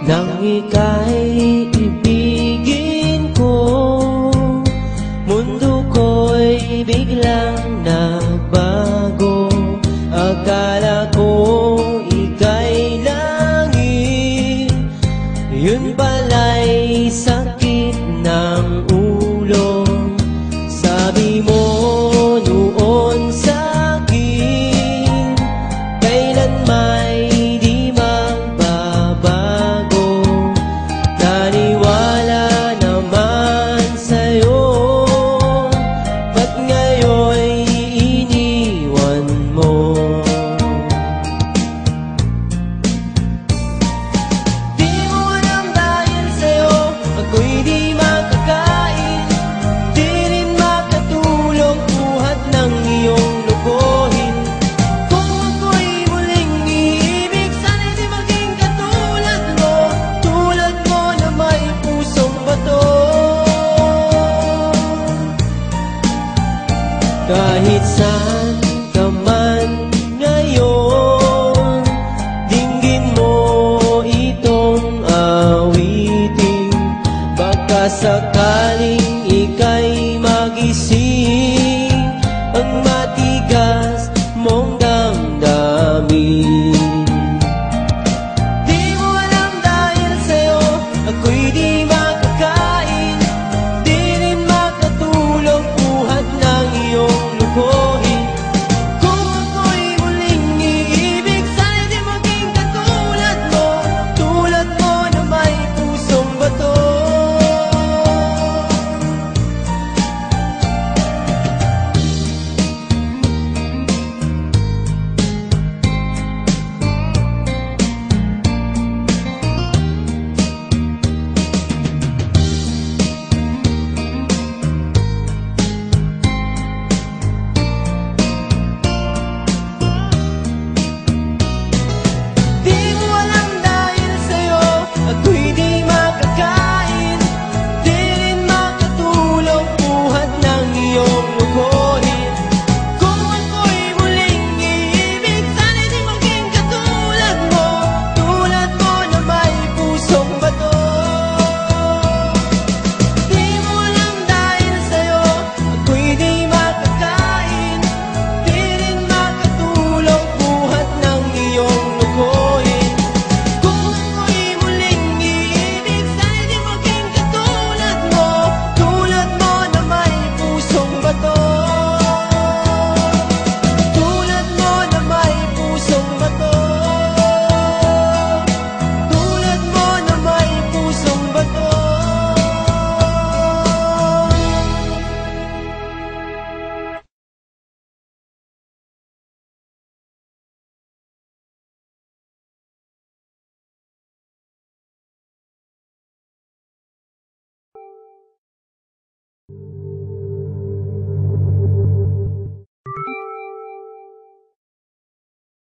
Nang ika'y ibigin ko, mundo ko'y biglang nagbago. Akala ko ika'y langit, yun pala'y sakit ng ulo. Sabi mo noon sa'kin, kailan may di magbabago. Naniwala naman sa'yo, ba't ngayon'y iniwan mo? Di mo alam dahil sa'yo ako'y di makakain, di rin makatulog buhat ng iyong lokohin. Kung ako'y muling iibig, sana'y di maging katulad mo, tulad mo na may pusong bato. Kahit saan ka man ngayon, dinggin mo itong awitin, baka sa